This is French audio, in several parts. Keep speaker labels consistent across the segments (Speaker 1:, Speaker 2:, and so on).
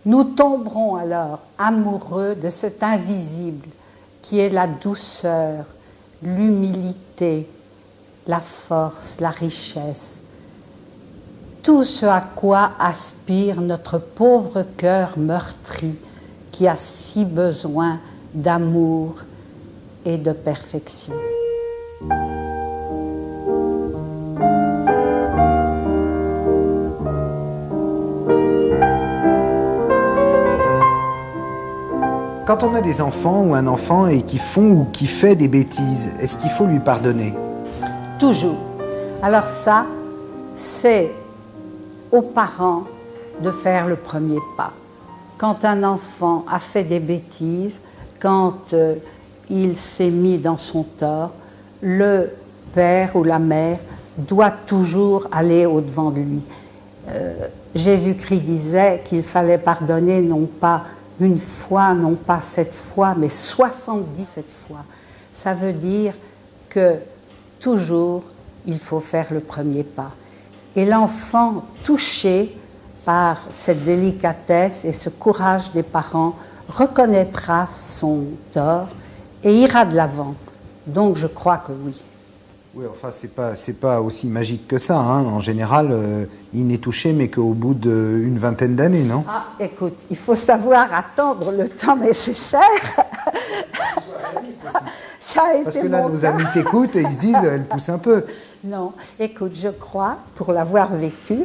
Speaker 1: Nous tomberons alors amoureux de cet invisible qui est la douceur, l'humilité, la force, la richesse. Tout ce à quoi aspire notre pauvre cœur meurtri qui a si besoin d'amour et de perfection.
Speaker 2: Quand on a des enfants ou un enfant et qui font ou qui fait des bêtises, est-ce qu'il faut lui pardonner?
Speaker 1: Toujours. Alors ça, c'est aux parents de faire le premier pas. Quand un enfant a fait des bêtises, quand il s'est mis dans son tort, le père ou la mère doit toujours aller au-devant de lui. Jésus-Christ disait qu'il fallait pardonner non pas une fois, non pas 7 fois, mais 77 fois. Ça veut dire que toujours, il faut faire le premier pas. Et l'enfant touché par cette délicatesse et ce courage des parents reconnaîtra son tort et ira de l'avant. Donc je crois que oui.
Speaker 2: Oui, enfin, c'est pas aussi magique que ça, hein. En général, il n'est touché, mais qu'au bout d'une vingtaine d'années, non?
Speaker 1: Ah, écoute, il faut savoir attendre le temps nécessaire. Ça a été
Speaker 2: Parce que là,
Speaker 1: mon
Speaker 2: nos
Speaker 1: cas.
Speaker 2: amis t'écoutent et ils se disent, elle pousse un peu.
Speaker 1: Non, écoute, je crois, pour l'avoir vécu,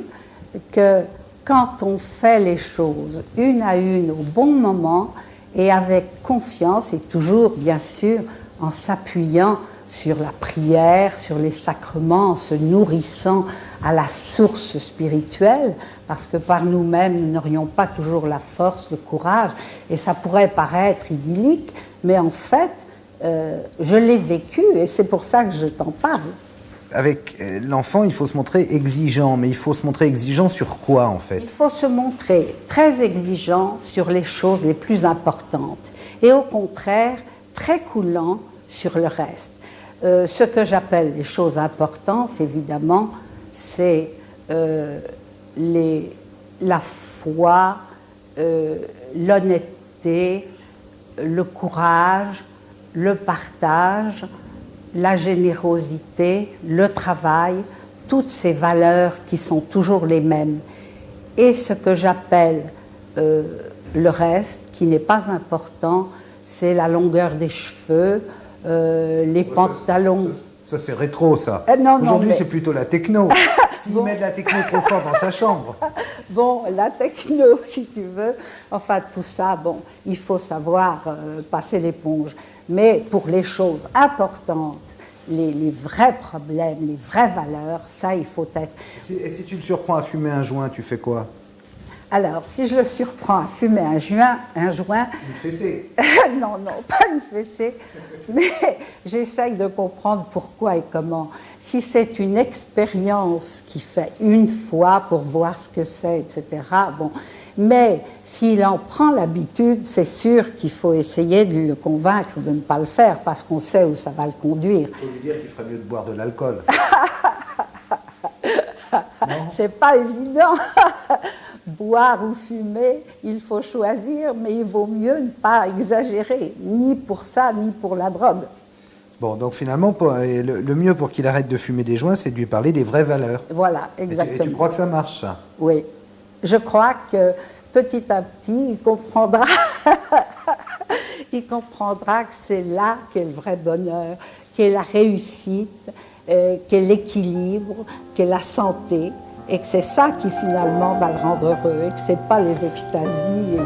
Speaker 1: que quand on fait les choses une à une au bon moment et avec confiance, et toujours, bien sûr, en s'appuyant sur la prière, sur les sacrements, en se nourrissant à la source spirituelle, parce que par nous-mêmes, nous n'aurions pas toujours la force, le courage, et ça pourrait paraître idyllique, mais en fait, je l'ai vécu, et c'est pour ça que je t'en parle.
Speaker 2: Avec l'enfant, il faut se montrer exigeant, mais il faut se montrer exigeant sur quoi, en fait?
Speaker 1: Il faut se montrer très exigeant sur les choses les plus importantes, et au contraire, très coulant sur le reste. Ce que j'appelle les choses importantes, évidemment, c'est la foi, l'honnêteté, le courage, le partage, la générosité, le travail, toutes ces valeurs qui sont toujours les mêmes. Et ce que j'appelle le reste, qui n'est pas important, c'est la longueur des cheveux, les pantalons.
Speaker 2: Ça, c'est rétro, ça.
Speaker 1: Non,
Speaker 2: Aujourd'hui,
Speaker 1: mais...
Speaker 2: c'est plutôt la techno. S'il met de la techno trop fort dans sa chambre.
Speaker 1: Bon, la techno, si tu veux. Enfin, tout ça, bon, il faut savoir passer l'éponge. Mais pour les choses importantes, les vrais problèmes, les vraies valeurs, ça, il faut être...
Speaker 2: Et si tu le surprends à fumer un joint, tu fais quoi?
Speaker 1: Alors, si je le surprends à fumer un joint...
Speaker 2: Une fessée.
Speaker 1: Non, pas une fessée, mais j'essaye de comprendre pourquoi et comment. Si c'est une expérience qu'il fait une fois pour voir ce que c'est, etc., bon. Mais s'il en prend l'habitude, c'est sûr qu'il faut essayer de le convaincre de ne pas le faire, parce qu'on sait où ça va le conduire.
Speaker 2: Il faut lui dire qu'il ferait mieux de boire de l'alcool.
Speaker 1: C'est pas évident. Boire ou fumer, il faut choisir, mais il vaut mieux ne pas exagérer, ni pour ça, ni pour la drogue.
Speaker 2: Bon, donc finalement, le mieux pour qu'il arrête de fumer des joints, c'est de lui parler des vraies valeurs.
Speaker 1: Voilà, exactement.
Speaker 2: Et tu crois que ça marche, ça?
Speaker 1: Oui. Je crois que petit à petit, il comprendra, il comprendra que c'est là qu'est le vrai bonheur, qu'est la réussite, qu'est l'équilibre, qu'est la santé, et que c'est ça qui finalement va le rendre heureux, et que c'est pas les extasies et